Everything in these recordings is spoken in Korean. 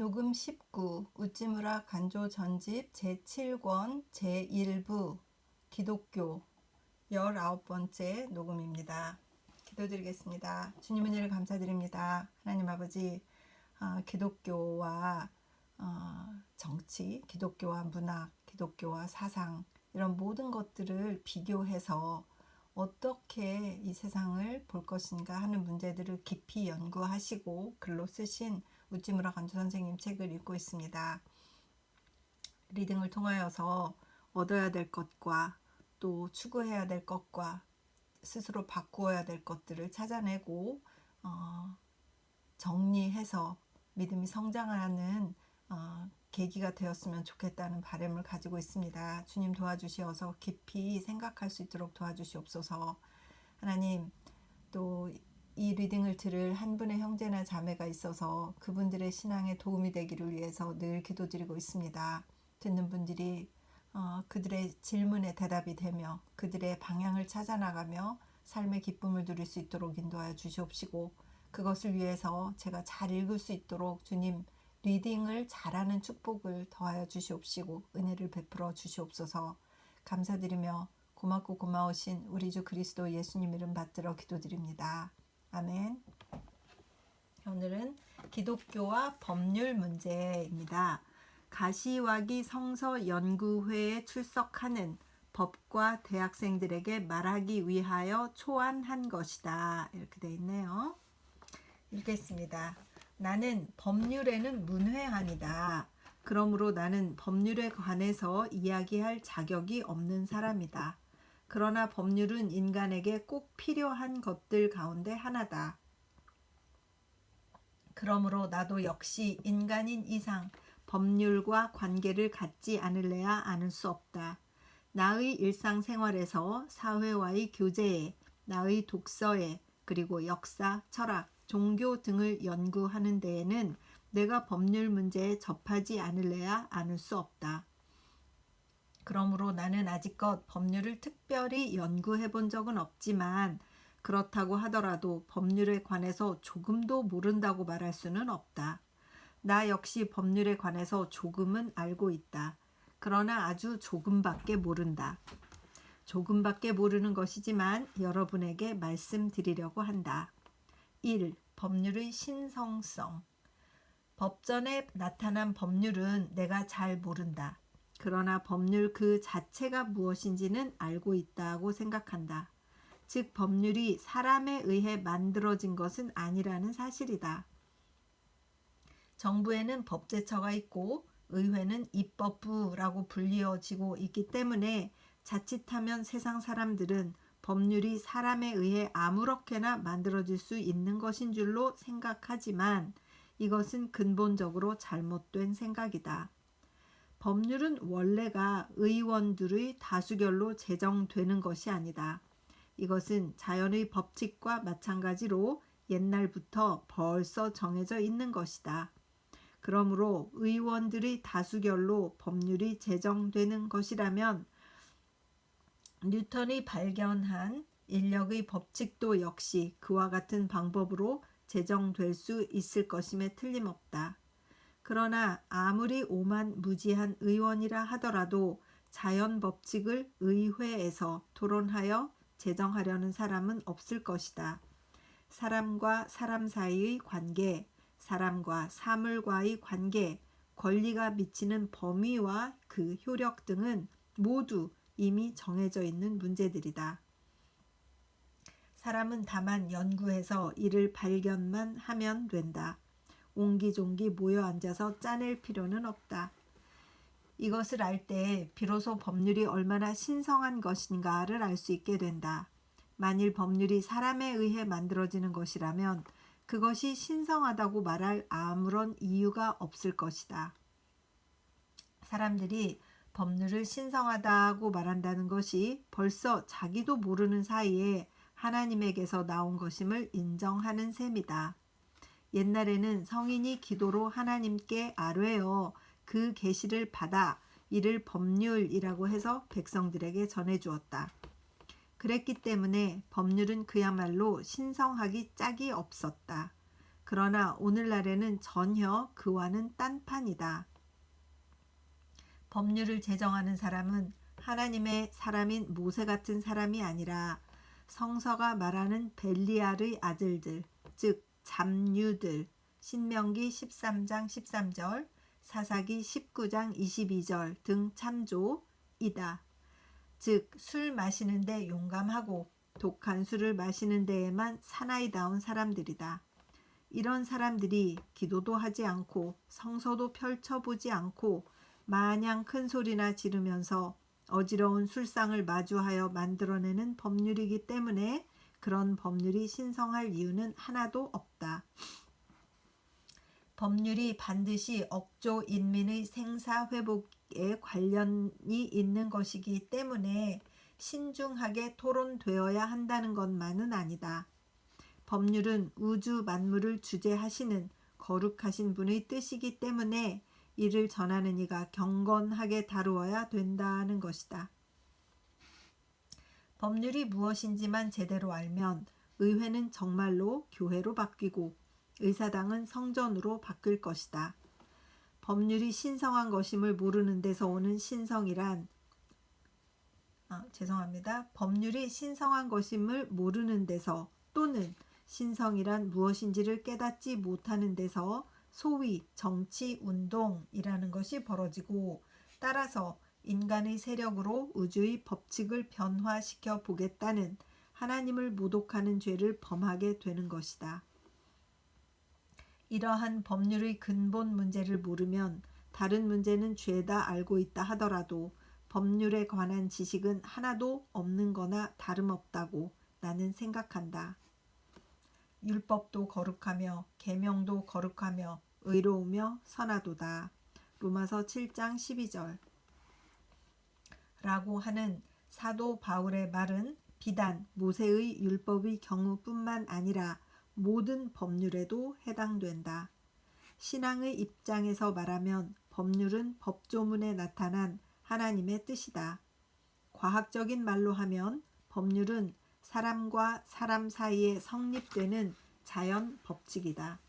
녹음 19 우찌무라 간조 전집 제7권 제1부 기독교 19번째 녹음입니다. 기도드리겠습니다. 주님 은혜를 감사드립니다. 하나님 아버지, 기독교와 정치, 기독교와 문학, 기독교와 사상 이런 모든 것들을 비교해서 어떻게 이 세상을 볼 것인가 하는 문제들을 깊이 연구하시고 글로 쓰신 우찌무라 간조 선생님 책을 읽고 있습니다. 리딩을 통하여서 얻어야 될 것과 또 추구해야 될 것과 스스로 바꾸어야 될 것들을 찾아내고 정리해서 믿음이 성장하는 계기가 되었으면 좋겠다는 바람을 가지고 있습니다. 주님 도와주시어서 깊이 생각할 수 있도록 도와주시옵소서. 하나님, 또 이 리딩을 들을 한 분의 형제나 자매가 있어서 그분들의 신앙에 도움이 되기를 위해서 늘 기도드리고 있습니다. 듣는 분들이 그들의 질문에 대답이 되며 그들의 방향을 찾아나가며 삶의 기쁨을 누릴 수 있도록 인도하여 주시옵시고, 그것을 위해서 제가 잘 읽을 수 있도록 주님 리딩을 잘하는 축복을 더하여 주시옵시고 은혜를 베풀어 주시옵소서. 감사드리며 고맙고 고마우신 우리 주 그리스도 예수님 이름 받들어 기도드립니다. 아멘. 오늘은 기독교와 법률 문제입니다. 가시화기 성서연구회에 출석하는 법과 대학생들에게 말하기 위하여 초안한 것이다. 이렇게 되어 있네요. 읽겠습니다. 나는 법률에는 문외한이다. 그러므로 나는 법률에 관해서 이야기할 자격이 없는 사람이다. 그러나 법률은 인간에게 꼭 필요한 것들 가운데 하나다. 그러므로 나도 역시 인간인 이상 법률과 관계를 갖지 않을래야 않을 수 없다. 나의 일상생활에서 사회와의 교제에, 나의 독서에, 그리고 역사, 철학, 종교 등을 연구하는 데에는 내가 법률 문제에 접하지 않을래야 않을 수 없다. 그러므로 나는 아직껏 법률을 특별히 연구해 본 적은 없지만 그렇다고 하더라도 법률에 관해서 조금도 모른다고 말할 수는 없다. 나 역시 법률에 관해서 조금은 알고 있다. 그러나 아주 조금밖에 모른다. 조금밖에 모르는 것이지만 여러분에게 말씀드리려고 한다. 1. 법률의 신성성. 법전에 나타난 법률은 내가 잘 모른다. 그러나 법률 그 자체가 무엇인지는 알고 있다고 생각한다. 즉 법률이 사람에 의해 만들어진 것은 아니라는 사실이다. 정부에는 법제처가 있고 의회는 입법부라고 불리어지고 있기 때문에 자칫하면 세상 사람들은 법률이 사람에 의해 아무렇게나 만들어질 수 있는 것인 줄로 생각하지만 이것은 근본적으로 잘못된 생각이다. 법률은 원래가 의원들의 다수결로 제정되는 것이 아니다. 이것은 자연의 법칙과 마찬가지로 옛날부터 벌써 정해져 있는 것이다. 그러므로 의원들의 다수결로 법률이 제정되는 것이라면 뉴턴이 발견한 인력의 법칙도 역시 그와 같은 방법으로 제정될 수 있을 것임에 틀림없다. 그러나 아무리 오만무지한 의원이라 하더라도 자연 법칙을 의회에서 토론하여 제정하려는 사람은 없을 것이다. 사람과 사람 사이의 관계, 사람과 사물과의 관계, 권리가 미치는 범위와 그 효력 등은 모두 이미 정해져 있는 문제들이다. 사람은 다만 연구해서 이를 발견만 하면 된다. 옹기종기 모여 앉아서 짜낼 필요는 없다. 이것을 알 때 비로소 법률이 얼마나 신성한 것인가를 알 수 있게 된다. 만일 법률이 사람에 의해 만들어지는 것이라면 그것이 신성하다고 말할 아무런 이유가 없을 것이다. 사람들이 법률을 신성하다고 말한다는 것이 벌써 자기도 모르는 사이에 하나님에게서 나온 것임을 인정하는 셈이다. 옛날에는 성인이 기도로 하나님께 아뢰어 그 계시를 받아 이를 법률이라고 해서 백성들에게 전해주었다. 그랬기 때문에 법률은 그야말로 신성하기 짝이 없었다. 그러나 오늘날에는 전혀 그와는 딴판이다. 법률을 제정하는 사람은 하나님의 사람인 모세 같은 사람이 아니라 성서가 말하는 벨리알의 아들들, 즉 잡류들, 신명기 13장 13절, 사사기 19장 22절 등 참조이다. 즉 술 마시는데 용감하고 독한 술을 마시는 데에만 사나이다운 사람들이다. 이런 사람들이 기도도 하지 않고 성서도 펼쳐보지 않고 마냥 큰 소리나 지르면서 어지러운 술상을 마주하여 만들어내는 법률이기 때문에 그런 법률이 신성할 이유는 하나도 없다. 법률이 반드시 억조 인민의 생사회복에 관련이 있는 것이기 때문에 신중하게 토론되어야 한다는 것만은 아니다. 법률은 우주 만물을 주재하시는 거룩하신 분의 뜻이기 때문에 이를 전하는 이가 경건하게 다루어야 된다는 것이다. 법률이 무엇인지만 제대로 알면 의회는 정말로 교회로 바뀌고 의사당은 성전으로 바뀔 것이다. 법률이 신성한 것임을 모르는 데서 오는 신성이란 법률이 신성한 것임을 모르는 데서 또는 신성이란 무엇인지를 깨닫지 못하는 데서 소위 정치운동이라는 것이 벌어지고 따라서 인간의 세력으로 우주의 법칙을 변화시켜 보겠다는 하나님을 모독하는 죄를 범하게 되는 것이다. 이러한 법률의 근본 문제를 모르면 다른 문제는 죄다 알고 있다 하더라도 법률에 관한 지식은 하나도 없는 거나 다름없다고 나는 생각한다. 율법도 거룩하며 계명도 거룩하며 의로우며 선하도다. 로마서 7장 12절 라고 하는 사도 바울의 말은 비단 모세의 율법의 경우뿐만 아니라 모든 법률에도 해당된다. 신앙의 입장에서 말하면 법률은 법조문에 나타난 하나님의 뜻이다. 과학적인 말로 하면 법률은 사람과 사람 사이에 성립되는 자연 법칙이다.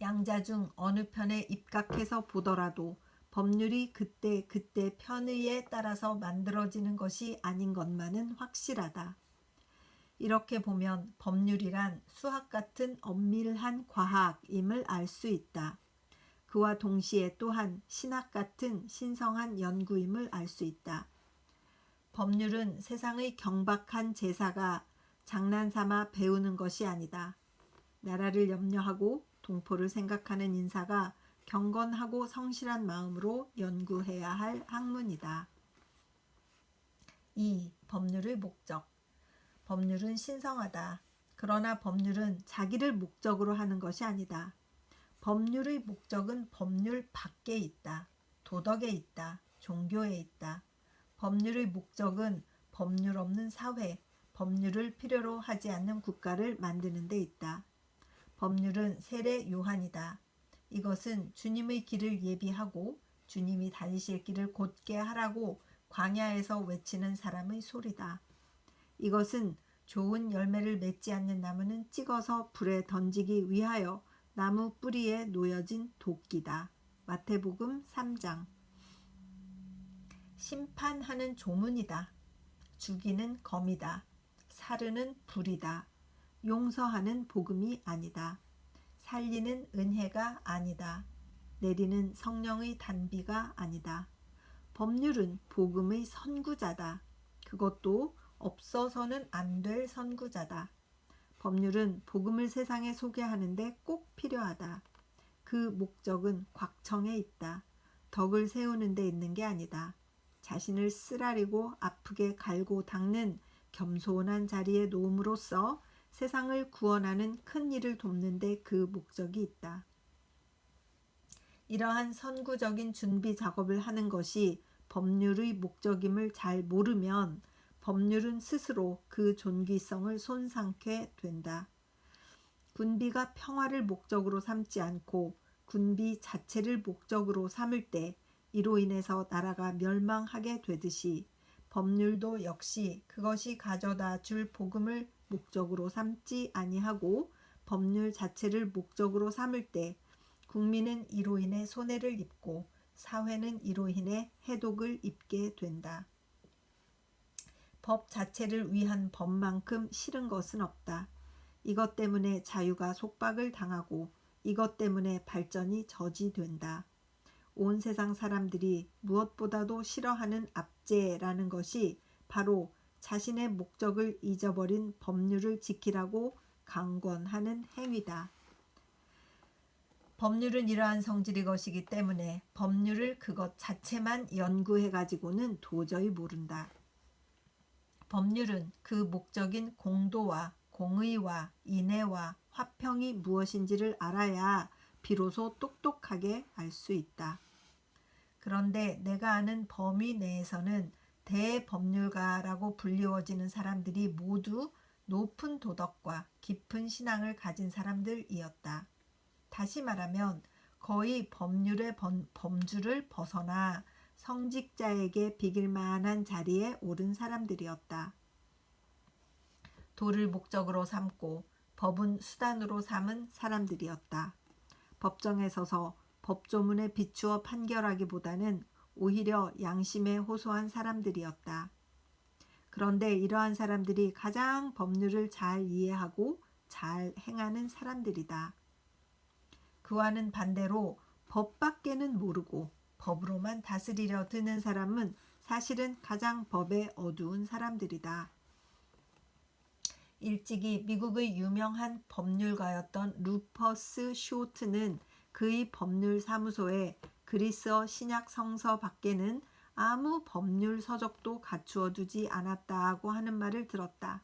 양자 중 어느 편에 입각해서 보더라도 법률이 그때 편의에 따라서 만들어지는 것이 아닌 것만은 확실하다. 이렇게 보면 법률이란 수학 같은 엄밀한 과학임을 알 수 있다. 그와 동시에 또한 신학 같은 신성한 연구임을 알 수 있다. 법률은 세상의 경박한 제사가 장난삼아 배우는 것이 아니다. 나라를 염려하고 동포를 생각하는 인사가 경건하고 성실한 마음으로 연구해야 할 학문이다. 2. 법률의 목적. 법률은 신성하다. 그러나 법률은 자기를 목적으로 하는 것이 아니다. 법률의 목적은 법률 밖에 있다. 도덕에 있다. 종교에 있다. 법률의 목적은 법률 없는 사회, 법률을 필요로 하지 않는 국가를 만드는 데 있다. 법률은 세례 요한이다. 이것은 주님의 길을 예비하고 주님이 다니실 길을 곧게 하라고 광야에서 외치는 사람의 소리다. 이것은 좋은 열매를 맺지 않는 나무는 찍어서 불에 던지기 위하여 나무 뿌리에 놓여진 도끼다. 마태복음 3장. 심판하는 조문이다. 죽이는 검이다. 사르는 불이다. 용서하는 복음이 아니다. 살리는 은혜가 아니다. 내리는 성령의 단비가 아니다. 법률은 복음의 선구자다. 그것도 없어서는 안 될 선구자다. 법률은 복음을 세상에 소개하는데 꼭 필요하다. 그 목적은 곽청에 있다. 덕을 세우는 데 있는 게 아니다. 자신을 쓰라리고 아프게 갈고 닦는 겸손한 자리에 놓음으로써 세상을 구원하는 큰 일을 돕는 데 그 목적이 있다. 이러한 선구적인 준비 작업을 하는 것이 법률의 목적임을 잘 모르면 법률은 스스로 그 존귀성을 손상케 된다. 군비가 평화를 목적으로 삼지 않고 군비 자체를 목적으로 삼을 때 이로 인해서 나라가 멸망하게 되듯이 법률도 역시 그것이 가져다 줄 복음을 목적으로 삼지 아니하고 법률 자체를 목적으로 삼을 때 국민은 이로 인해 손해를 입고 사회는 이로 인해 해독을 입게 된다. 법 자체를 위한 법만큼 싫은 것은 없다. 이것 때문에 자유가 속박을 당하고 이것 때문에 발전이 저지된다. 온 세상 사람들이 무엇보다도 싫어하는 압제라는 것이 바로 자신의 목적을 잊어버린 법률을 지키라고 강권하는 행위다. 법률은 이러한 성질의 것이기 때문에 법률을 그것 자체만 연구해 가지고는 도저히 모른다. 법률은 그 목적인 공도와 공의와 인애와 화평이 무엇인지를 알아야 비로소 똑똑하게 알 수 있다. 그런데 내가 아는 범위 내에서는 대법률가라고 불리워지는 사람들이 모두 높은 도덕과 깊은 신앙을 가진 사람들이었다. 다시 말하면 거의 법률의 범주를 벗어나 성직자에게 비길 만한 자리에 오른 사람들이었다. 도를 목적으로 삼고 법은 수단으로 삼은 사람들이었다. 법정에 서서 법조문에 비추어 판결하기보다는 오히려 양심에 호소한 사람들이었다. 그런데 이러한 사람들이 가장 법률을 잘 이해하고 잘 행하는 사람들이다. 그와는 반대로 법밖에는 모르고 법으로만 다스리려 드는 사람은 사실은 가장 법에 어두운 사람들이다. 일찍이 미국의 유명한 법률가였던 루퍼스 쇼트는 그의 법률 사무소에 그리스어 신약 성서 밖에는 아무 법률 서적도 갖추어 두지 않았다고 하는 말을 들었다.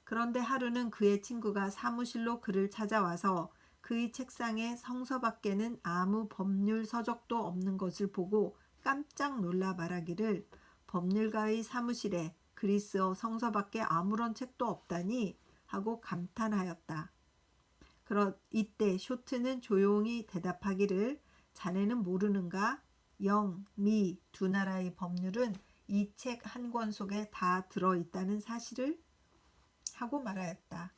그런데 하루는 그의 친구가 사무실로 그를 찾아와서 그의 책상에 성서 밖에는 아무 법률 서적도 없는 것을 보고 깜짝 놀라 말하기를 법률가의 사무실에 그리스어 성서밖에 아무런 책도 없다니 하고 감탄하였다. 이때 쇼트는 조용히 대답하기를 자네는 모르는가? 영, 미 두 나라의 법률은 이 책 한 권 속에 다 들어있다는 사실을 하고 말하였다.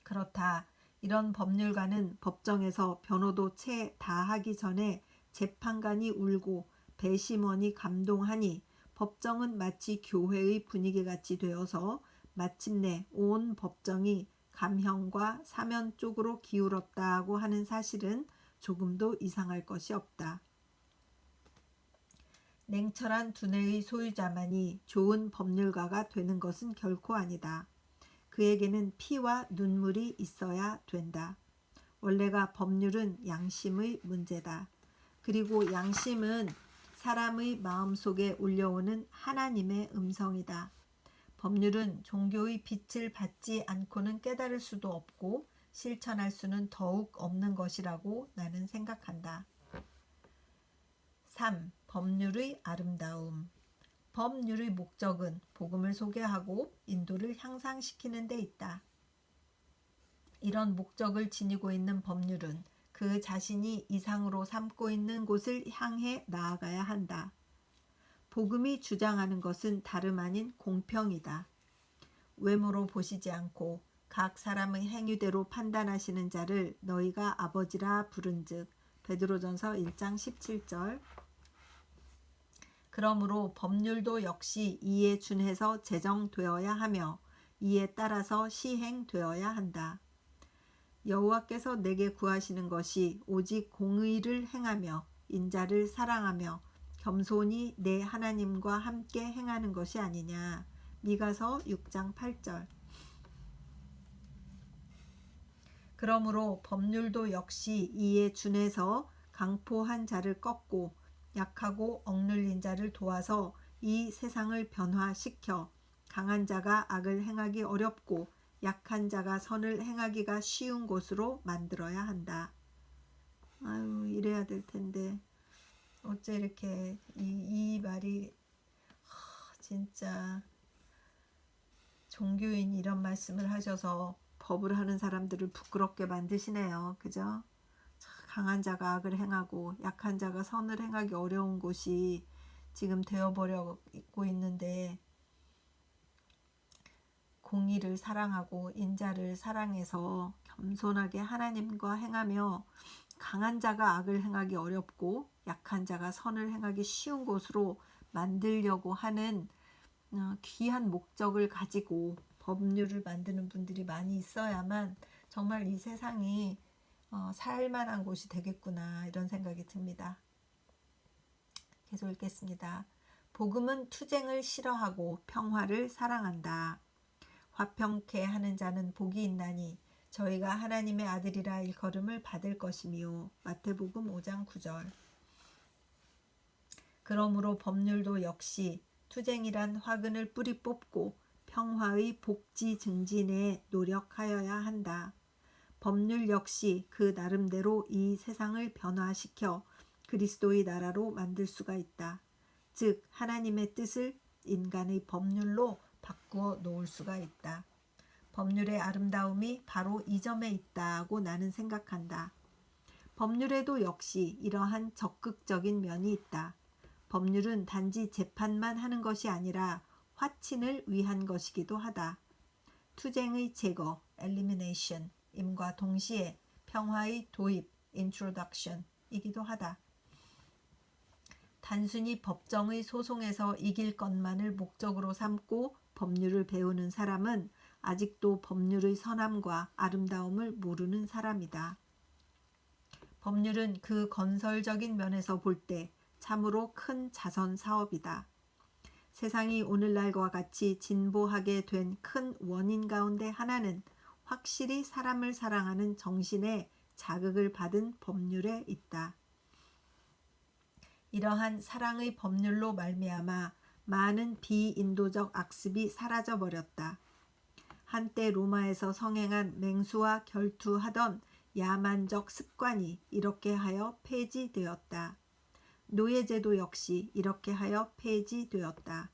그렇다. 이런 법률가는 법정에서 변호도 채 다 하기 전에 재판관이 울고 배심원이 감동하니 법정은 마치 교회의 분위기같이 되어서 마침내 온 법정이 감형과 사면 쪽으로 기울었다고 하는 사실은 조금도 이상할 것이 없다. 냉철한 두뇌의 소유자만이 좋은 법률가가 되는 것은 결코 아니다. 그에게는 피와 눈물이 있어야 된다. 원래가 법률은 양심의 문제다. 그리고 양심은 사람의 마음속에 울려오는 하나님의 음성이다. 법률은 종교의 빛을 받지 않고는 깨달을 수도 없고 실천할 수는 더욱 없는 것이라고 나는 생각한다. 3. 법률의 아름다움. 법률의 목적은 복음을 소개하고 인도를 향상시키는 데 있다. 이런 목적을 지니고 있는 법률은 그 자신이 이상으로 삼고 있는 곳을 향해 나아가야 한다. 복음이 주장하는 것은 다름 아닌 공평이다. 외모로 보시지 않고 각 사람의 행위대로 판단하시는 자를 너희가 아버지라 부른즉 베드로전서 1장 17절. 그러므로 법률도 역시 이에 준해서 제정되어야 하며 이에 따라서 시행되어야 한다. 여호와께서 내게 구하시는 것이 오직 공의를 행하며 인자를 사랑하며 겸손히 내 하나님과 함께 행하는 것이 아니냐. 미가서 6장 8절. 그러므로 법률도 역시 이에 준해서 강포한 자를 꺾고 약하고 억눌린 자를 도와서 이 세상을 변화시켜 강한 자가 악을 행하기 어렵고 약한 자가 선을 행하기가 쉬운 곳으로 만들어야 한다. 아유, 이래야 될 텐데 어째 이렇게 이 말이 진짜 종교인이 이런 말씀을 하셔서 법을 하는 사람들을 부끄럽게 만드시네요. 그죠? 강한 자가 악을 행하고 약한 자가 선을 행하기 어려운 곳이 지금 되어버리고 있는데 공의를 사랑하고 인자를 사랑해서 겸손하게 하나님과 행하며 강한 자가 악을 행하기 어렵고 약한 자가 선을 행하기 쉬운 곳으로 만들려고 하는 귀한 목적을 가지고 법률을 만드는 분들이 많이 있어야만 정말 이 세상이 살만한 곳이 되겠구나 이런 생각이 듭니다. 계속 읽겠습니다. 복음은 투쟁을 싫어하고 평화를 사랑한다. 화평케 하는 자는 복이 있나니 저희가 하나님의 아들이라 일컬음을 받을 것이며. 마태복음 5장 9절. 그러므로 법률도 역시 투쟁이란 화근을 뿌리 뽑고 평화의 복지 증진에 노력하여야 한다. 법률 역시 그 나름대로 이 세상을 변화시켜 그리스도의 나라로 만들 수가 있다. 즉 하나님의 뜻을 인간의 법률로 바꾸어 놓을 수가 있다. 법률의 아름다움이 바로 이 점에 있다고 나는 생각한다. 법률에도 역시 이러한 적극적인 면이 있다. 법률은 단지 재판만 하는 것이 아니라 화친을 위한 것이기도 하다. 투쟁의 제거, elimination, 임과 동시에 평화의 도입, introduction 이기도 하다. 단순히 법정의 소송에서 이길 것만을 목적으로 삼고 법률을 배우는 사람은 아직도 법률의 선함과 아름다움을 모르는 사람이다. 법률은 그 건설적인 면에서 볼 때 참으로 큰 자선 사업이다. 세상이 오늘날과 같이 진보하게 된 큰 원인 가운데 하나는 확실히 사람을 사랑하는 정신에 자극을 받은 법률에 있다. 이러한 사랑의 법률로 말미암아 많은 비인도적 악습이 사라져버렸다. 한때 로마에서 성행한 맹수와 결투하던 야만적 습관이 이렇게 하여 폐지되었다. 노예제도 역시 이렇게 하여 폐지되었다.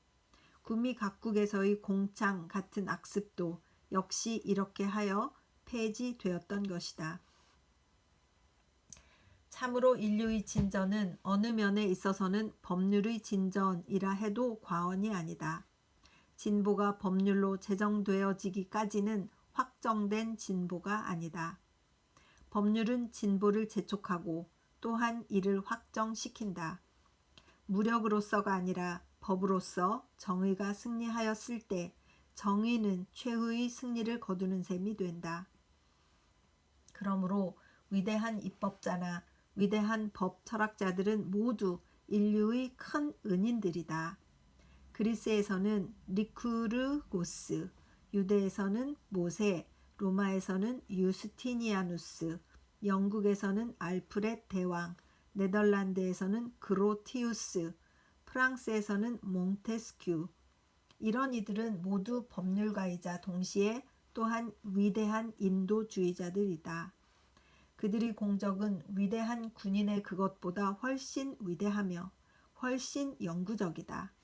구미 각국에서의 공창 같은 악습도 역시 이렇게 하여 폐지되었던 것이다. 참으로 인류의 진전은 어느 면에 있어서는 법률의 진전이라 해도 과언이 아니다. 진보가 법률로 제정되어지기까지는 확정된 진보가 아니다. 법률은 진보를 재촉하고 또한 이를 확정시킨다. 무력으로서가 아니라 법으로서 정의가 승리하였을 때 정의는 최후의 승리를 거두는 셈이 된다. 그러므로 위대한 입법자나 위대한 법 철학자들은 모두 인류의 큰 은인들이다. 그리스에서는 리쿠르고스, 유대에서는 모세, 로마에서는 유스티니아누스, 영국에서는 알프렛 대왕, 네덜란드에서는 그로티우스, 프랑스에서는 몽테스큐. 이런 이들은 모두 법률가이자 동시에 또한 위대한 인도주의자들이다. 그들의 공적은 위대한 군인의 그것보다 훨씬 위대하며 훨씬 영구적이다.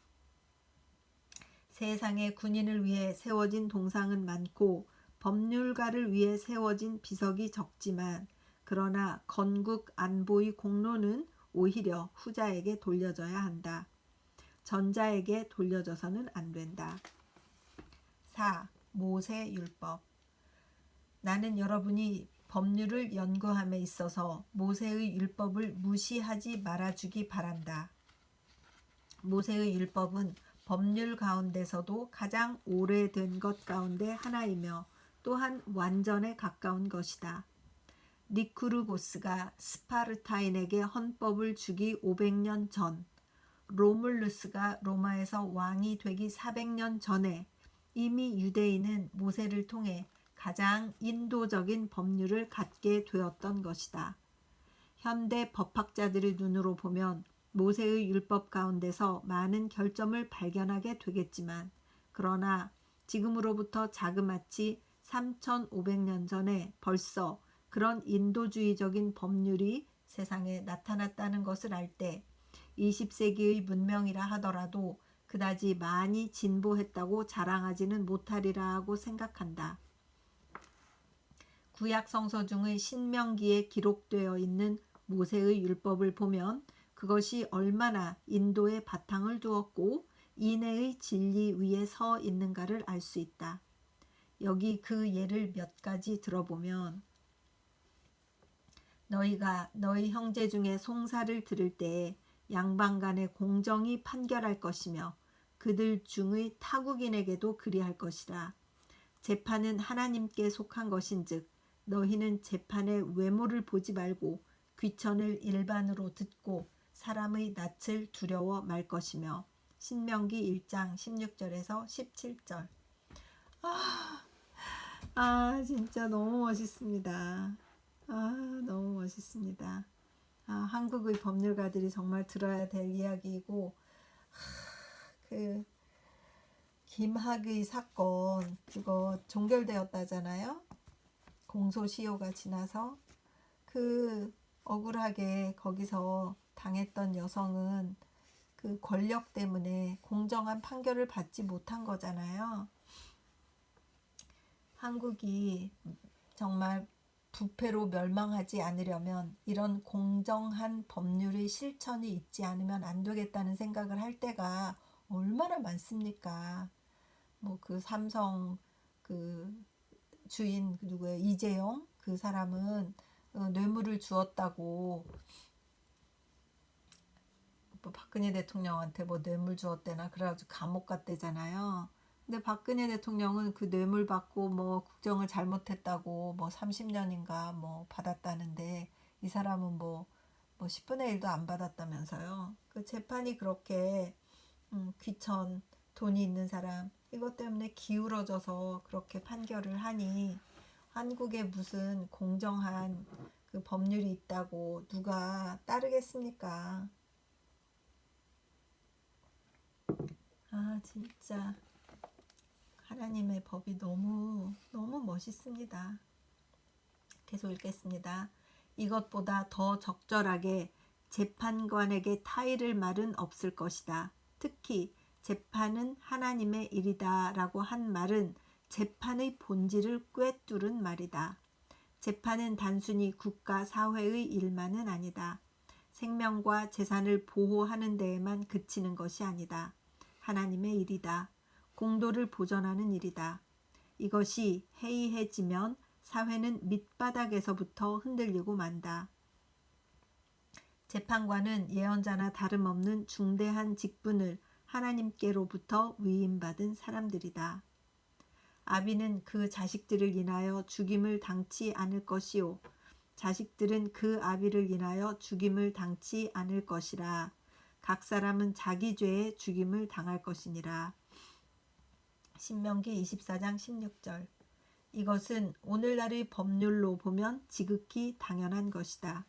세상에 군인을 위해 세워진 동상은 많고 법률가를 위해 세워진 비석이 적지만 그러나 건국 안보의 공로는 오히려 후자에게 돌려져야 한다. 전자에게 돌려져서는 안 된다. 4. 모세율법. 나는 여러분이 법률을 연구함에 있어서 모세의 율법을 무시하지 말아주기 바란다. 모세의 율법은 법률 가운데서도 가장 오래된 것 가운데 하나이며 또한 완전에 가까운 것이다. 리쿠르고스가 스파르타인에게 헌법을 주기 500년 전, 로물루스가 로마에서 왕이 되기 400년 전에 이미 유대인은 모세를 통해 가장 인도적인 법률을 갖게 되었던 것이다. 현대 법학자들의 눈으로 보면 모세의 율법 가운데서 많은 결점을 발견하게 되겠지만 그러나 지금으로부터 자그마치 3500년 전에 벌써 그런 인도주의적인 법률이 세상에 나타났다는 것을 알 때 20세기의 문명이라 하더라도 그다지 많이 진보했다고 자랑하지는 못하리라고 생각한다. 구약 성서 중의 신명기에 기록되어 있는 모세의 율법을 보면 그것이 얼마나 인도에 바탕을 두었고 인애의 진리 위에 서 있는가를 알 수 있다. 여기 그 예를 몇 가지 들어보면 너희가 너희 형제 중에 송사를 들을 때에 양방 간에 공정히 판결할 것이며 그들 중의 타국인에게도 그리할 것이라. 재판은 하나님께 속한 것인즉 너희는 재판의 외모를 보지 말고 귀천을 일반으로 듣고 사람의 낯을 두려워 말 것이며. 신명기 1장 16절에서 17절. 진짜 너무 멋있습니다. 너무 멋있습니다. 한국의 법률가들이 정말 들어야 될 이야기이고, 그 김학의 사건 그거 종결되었다잖아요. 공소시효가 지나서 그 억울하게 거기서 당했던 여성은 그 권력 때문에 공정한 판결을 받지 못한 거잖아요. 한국이 정말 부패로 멸망하지 않으려면 이런 공정한 법률의 실천이 있지 않으면 안 되겠다는 생각을 할 때가 얼마나 많습니까? 뭐 그 삼성 그 주인 누구예요? 이재용 그 사람은 뇌물을 주었다고 뭐 박근혜 대통령한테 뭐 뇌물 주었대나 그래가지고 감옥 갔대잖아요. 근데 박근혜 대통령은 그 뇌물 받고 뭐 국정을 잘못했다고 뭐 30년인가 뭐 받았다는데 이 사람은 뭐 10분의 1도 안 받았다면서요. 그 재판이 그렇게 귀천 돈이 있는 사람 이것 때문에 기울어져서 그렇게 판결을 하니 한국에 무슨 공정한 그 법률이 있다고 누가 따르겠습니까? 진짜 하나님의 법이 너무 멋있습니다. 계속 읽겠습니다. 이것보다 더 적절하게 재판관에게 타의를 말은 없을 것이다. 특히 재판은 하나님의 일이다 라고 한 말은 재판의 본질을 꿰뚫은 말이다. 재판은 단순히 국가 사회의 일만은 아니다. 생명과 재산을 보호하는 데에만 그치는 것이 아니다. 하나님의 일이다. 공도를 보전하는 일이다. 이것이 해이해지면 사회는 밑바닥에서부터 흔들리고 만다. 재판관은 예언자나 다름없는 중대한 직분을 하나님께로부터 위임받은 사람들이다. 아비는 그 자식들을 인하여 죽임을 당치 않을 것이요 자식들은 그 아비를 인하여 죽임을 당치 않을 것이라. 각 사람은 자기 죄에 죽임을 당할 것이니라. 신명기 24장 16절. 이것은 오늘날의 법률로 보면 지극히 당연한 것이다.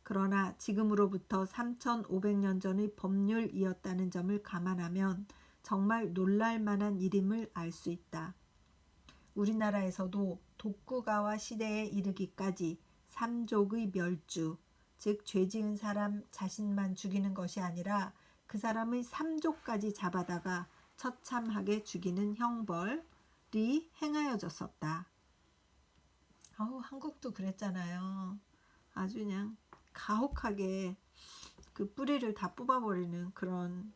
그러나 지금으로부터 3500년 전의 법률이었다는 점을 감안하면 정말 놀랄 만한 일임을 알 수 있다. 우리나라에서도 독구가와 시대에 이르기까지 삼족의 멸주, 즉 죄지은 사람 자신만 죽이는 것이 아니라 그 사람의 삼족까지 잡아다가 처참하게 죽이는 형벌이 행하여졌었다. 한국도 그랬잖아요. 아주 그냥 가혹하게 그 뿌리를 다 뽑아버리는 그런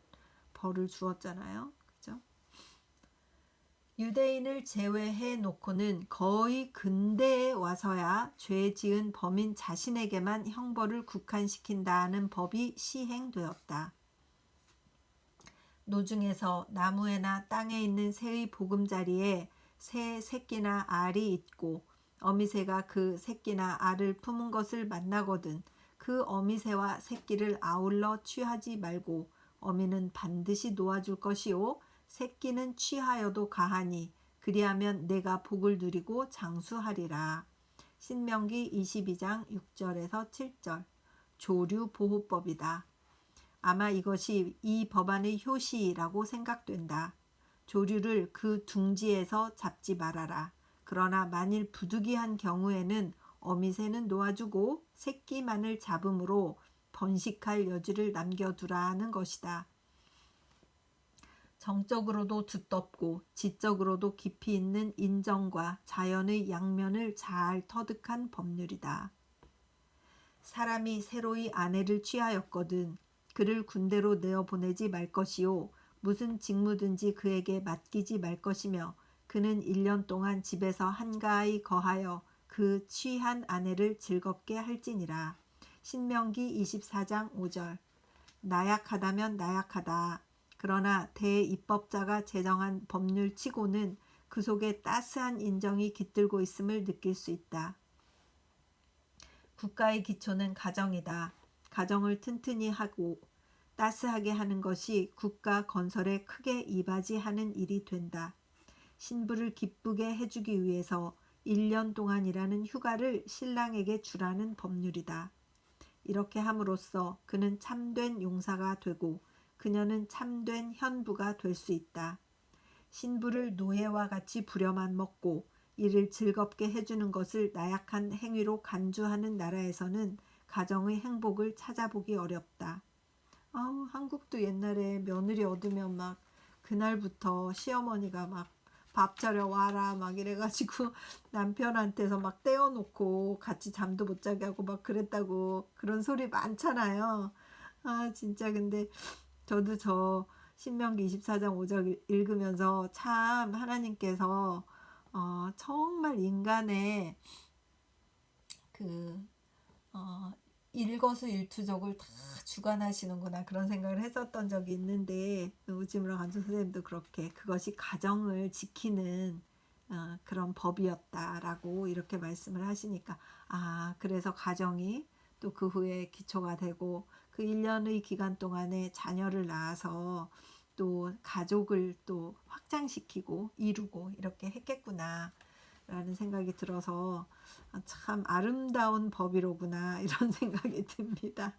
벌을 주었잖아요. 그죠? 유대인을 제외해 놓고는 거의 근대에 와서야 죄 지은 범인 자신에게만 형벌을 국한시킨다는 법이 시행되었다. 노중에서 나무에나 땅에 있는 새의 보금자리에 새 새끼나 알이 있고 어미새가 그 새끼나 알을 품은 것을 만나거든 그 어미새와 새끼를 아울러 취하지 말고 어미는 반드시 놓아줄 것이요 새끼는 취하여도 가하니 그리하면 내가 복을 누리고 장수하리라. 신명기 22장 6절에서 7절. 조류보호법이다. 아마 이것이 이 법안의 효시라고 생각된다. 조류를 그 둥지에서 잡지 말아라. 그러나 만일 부득이한 경우에는 어미새는 놓아주고 새끼만을 잡음으로 번식할 여지를 남겨두라는 것이다. 정적으로도 두텁고 지적으로도 깊이 있는 인정과 자연의 양면을 잘 터득한 법률이다. 사람이 새로이 아내를 취하였거든 그를 군대로 내어보내지 말 것이요 무슨 직무든지 그에게 맡기지 말 것이며 그는 1년 동안 집에서 한가히 거하여 그 취한 아내를 즐겁게 할지니라. 신명기 24장 5절. 나약하다면 나약하다. 그러나 대입법자가 제정한 법률치고는 그 속에 따스한 인정이 깃들고 있음을 느낄 수 있다. 국가의 기초는 가정이다. 가정을 튼튼히 하고 따스하게 하는 것이 국가 건설에 크게 이바지하는 일이 된다. 신부를 기쁘게 해주기 위해서 1년 동안이라는 휴가를 신랑에게 주라는 법률이다. 이렇게 함으로써 그는 참된 용사가 되고 그녀는 참된 현부가 될 수 있다. 신부를 노예와 같이 부려만 먹고 이를 즐겁게 해주는 것을 나약한 행위로 간주하는 나라에서는 가정의 행복을 찾아보기 어렵다. 한국도 옛날에 며느리 얻으면 막 그날부터 시어머니가 막 밥 차려 와라 막 이래가지고 남편한테서 막 떼어놓고 같이 잠도 못 자게 하고 막 그랬다고 그런 소리 많잖아요. 진짜 근데 저도 저 신명기 24장 5절 읽으면서 참 하나님께서 정말 인간의 그 일거수일투족을 다 주관하시는구나 그런 생각을 했었던 적이 있는데 우지무라 간수 선생님도 그렇게 그것이 가정을 지키는 그런 법이었다라고 이렇게 말씀을 하시니까 그래서 가정이 또 그 후에 기초가 되고 그 1년의 기간 동안에 자녀를 낳아서 또 가족을 또 확장시키고 이루고 이렇게 했겠구나 라는 생각이 들어서 참 아름다운 법이로구나 이런 생각이 듭니다.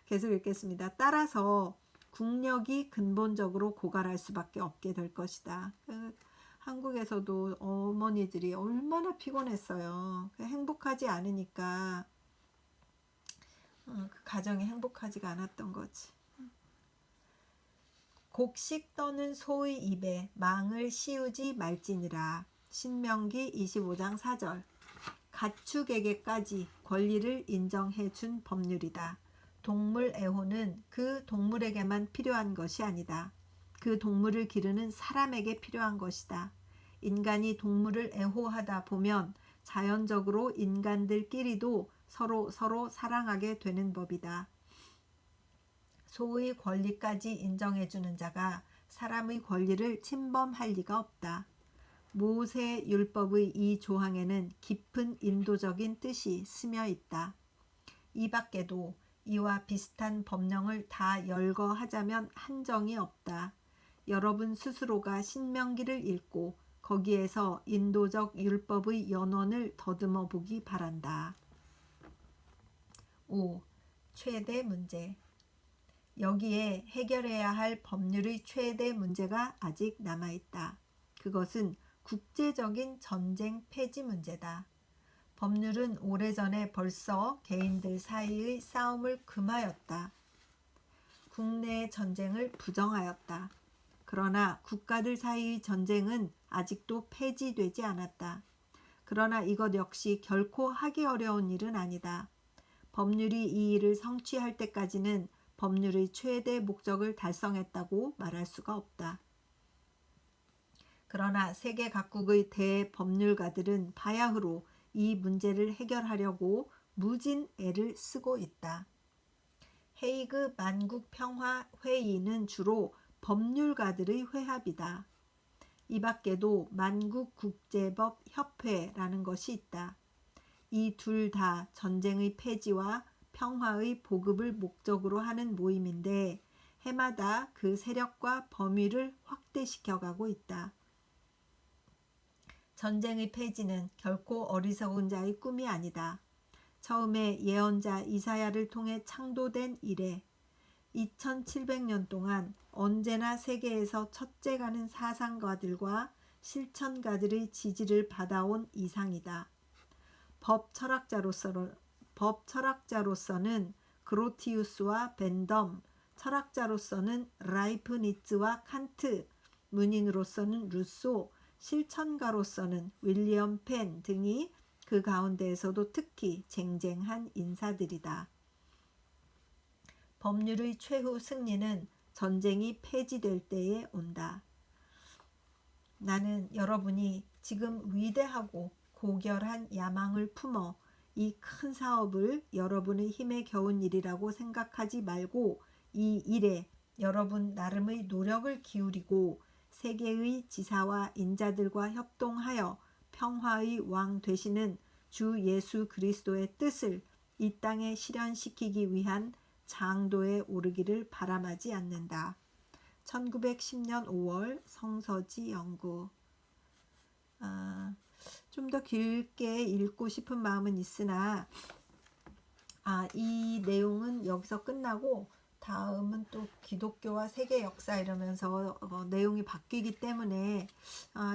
계속 읽겠습니다. 따라서 국력이 근본적으로 고갈할 수밖에 없게 될 것이다. 한국에서도 어머니들이 얼마나 피곤했어요. 행복하지 않으니까 그 가정이 행복하지가 않았던 거지. 곡식 떠는 소의 입에 망을 씌우지 말지니라. 신명기 25장 4절. 가축에게까지 권리를 인정해 준 법률이다. 동물 애호는 그 동물에게만 필요한 것이 아니다. 그 동물을 기르는 사람에게 필요한 것이다. 인간이 동물을 애호하다 보면 자연적으로 인간들끼리도 서로 사랑하게 되는 법이다. 소의 권리까지 인정해주는 자가 사람의 권리를 침범할 리가 없다. 모세 율법의 이 조항에는 깊은 인도적인 뜻이 스며 있다. 이 밖에도 이와 비슷한 법령을 다 열거하자면 한정이 없다. 여러분 스스로가 신명기를 읽고 거기에서 인도적 율법의 연원을 더듬어 보기 바란다. 5. 최대 문제. 여기에 해결해야 할 법률의 최대 문제가 아직 남아있다. 그것은 국제적인 전쟁 폐지 문제다. 법률은 오래전에 벌써 개인들 사이의 싸움을 금하였다. 국내의 전쟁을 부정하였다. 그러나 국가들 사이의 전쟁은 아직도 폐지되지 않았다. 그러나 이것 역시 결코 하기 어려운 일은 아니다. 법률이 이 일을 성취할 때까지는 법률의 최대 목적을 달성했다고 말할 수가 없다. 그러나 세계 각국의 대법률가들은 바야흐로 이 문제를 해결하려고 무진 애를 쓰고 있다. 헤이그 만국평화회의는 주로 법률가들의 회합이다. 이 밖에도 만국국제법협회라는 것이 있다. 이 둘 다 전쟁의 폐지와 평화의 보급을 목적으로 하는 모임인데 해마다 그 세력과 범위를 확대시켜가고 있다. 전쟁의 폐지는 결코 어리석은 자의 꿈이 아니다. 처음에 예언자 이사야를 통해 창도된 이래 2700년 동안 언제나 세계에서 첫째가는 사상가들과 실천가들의 지지를 받아온 이상이다. 법 철학자로서는 그로티우스와 벤덤, 철학자로서는 라이프니츠와 칸트, 문인으로서는 루소, 실천가로서는 윌리엄 펜 등이 그 가운데에서도 특히 쟁쟁한 인사들이다. 법률의 최후 승리는 전쟁이 폐지될 때에 온다. 나는 여러분이 지금 위대하고 고결한 야망을 품어 이 큰 사업을 여러분의 힘에 겨운 일이라고 생각하지 말고 이 일에 여러분 나름의 노력을 기울이고 세계의 지사와 인자들과 협동하여 평화의 왕 되시는 주 예수 그리스도의 뜻을 이 땅에 실현시키기 위한 장도에 오르기를 바람하지 않는다. 1910년 5월 성서지 연구. 좀 더 길게 읽고 싶은 마음은 있으나 이 내용은 여기서 끝나고 다음은 또 기독교와 세계 역사 이러면서 내용이 바뀌기 때문에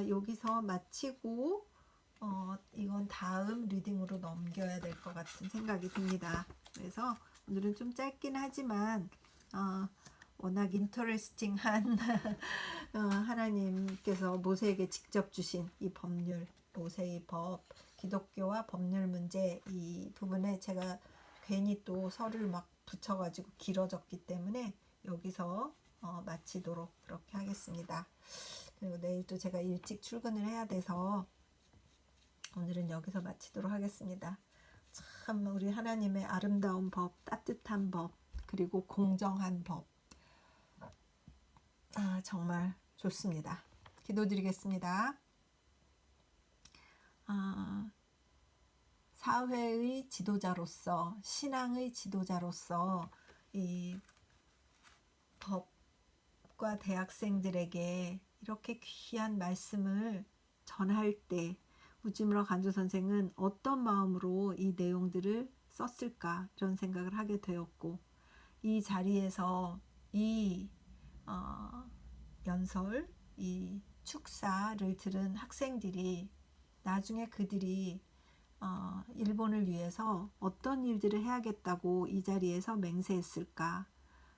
여기서 마치고 이건 다음 리딩으로 넘겨야 될 것 같은 생각이 듭니다. 그래서 오늘은 좀 짧긴 하지만 워낙 인터레스팅한 하나님께서 모세에게 직접 주신 이 법률, 모세의 법, 기독교와 법률 문제 이 부분에 제가 괜히 또 설을 막 붙여가지고 길어졌기 때문에 여기서 마치도록 그렇게 하겠습니다. 그리고 내일 또 제가 일찍 출근을 해야 돼서 오늘은 여기서 마치도록 하겠습니다. 참 우리 하나님의 아름다운 법, 따뜻한 법, 그리고 공정한 법 정말 좋습니다. 기도드리겠습니다. 사회의 지도자로서, 신앙의 지도자로서 이 법과 대학생들에게 이렇게 귀한 말씀을 전할 때 우지무라 간주 선생은 어떤 마음으로 이 내용들을 썼을까 이런 생각을 하게 되었고, 이 자리에서 이 연설, 이 축사를 들은 학생들이 나중에 그들이 일본을 위해서 어떤 일들을 해야겠다고 이 자리에서 맹세했을까,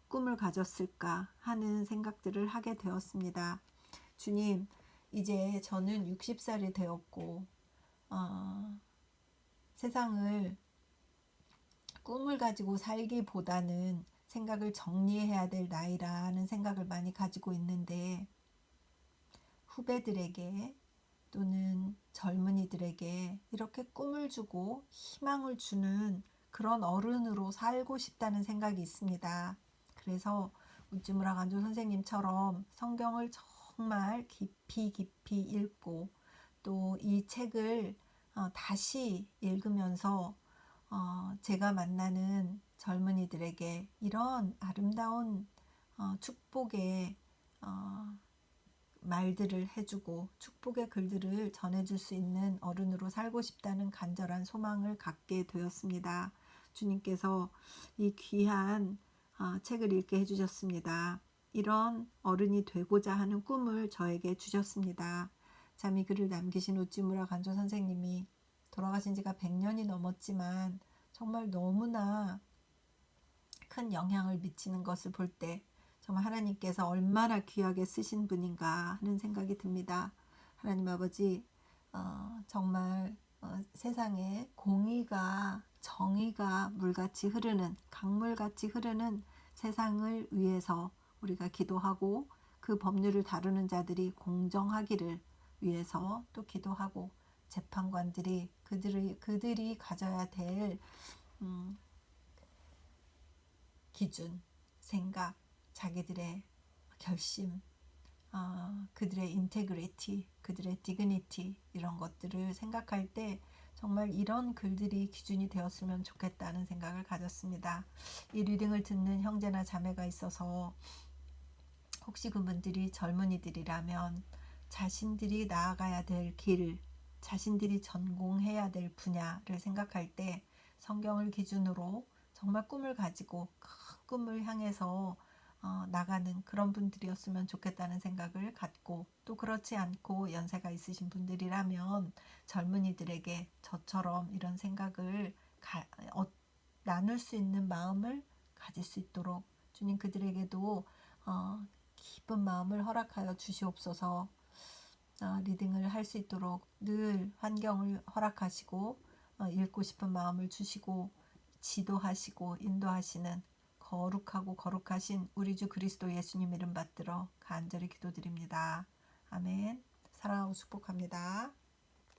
꿈을 가졌을까 하는 생각들을 하게 되었습니다. 주님, 이제 저는 60살이 되었고 세상을 꿈을 가지고 살기보다는 생각을 정리해야 될 나이라는 생각을 많이 가지고 있는데, 후배들에게 또는 젊은이들에게 이렇게 꿈을 주고 희망을 주는 그런 어른으로 살고 싶다는 생각이 있습니다. 그래서 우즈무라 간조 선생님처럼 성경을 정말 깊이 읽고 또 이 책을 다시 읽으면서 제가 만나는 젊은이들에게 이런 아름다운 축복의 말들을 해주고 축복의 글들을 전해줄 수 있는 어른으로 살고 싶다는 간절한 소망을 갖게 되었습니다. 주님께서 이 귀한 책을 읽게 해주셨습니다. 이런 어른이 되고자 하는 꿈을 저에게 주셨습니다. 참 이 글을 남기신 우찌무라 간조 선생님이 돌아가신 지가 100년이 넘었지만 정말 너무나 큰 영향을 미치는 것을 볼 때 정말 하나님께서 얼마나 귀하게 쓰신 분인가 하는 생각이 듭니다. 하나님 아버지, 정말 세상에 공의가 정의가 물같이 흐르는, 강물같이 흐르는 세상을 위해서 우리가 기도하고 그 법률을 다루는 자들이 공정하기를 위해서 또 기도하고, 재판관들이 그들이 가져야 될 기준, 생각, 자기들의 결심, 그들의 인테그리티, 그들의 디그니티 이런 것들을 생각할 때 정말 이런 글들이 기준이 되었으면 좋겠다는 생각을 가졌습니다. 이 리딩을 듣는 형제나 자매가 있어서 혹시 그분들이 젊은이들이라면 자신들이 나아가야 될 길, 자신들이 전공해야 될 분야를 생각할 때 성경을 기준으로 정말 꿈을 가지고 큰 꿈을 향해서 나가는 그런 분들이었으면 좋겠다는 생각을 갖고, 또 그렇지 않고 연세가 있으신 분들이라면 젊은이들에게 저처럼 이런 생각을 나눌 수 있는 마음을 가질 수 있도록 주님 그들에게도 깊은 마음을 허락하여 주시옵소서. 리딩을 할 수 있도록 늘 환경을 허락하시고 읽고 싶은 마음을 주시고 지도하시고 인도하시는 거룩하고 거룩하신 우리 주 그리스도 예수님 이름 받들어 간절히 기도드립니다. 아멘. 사랑하고 축복합니다.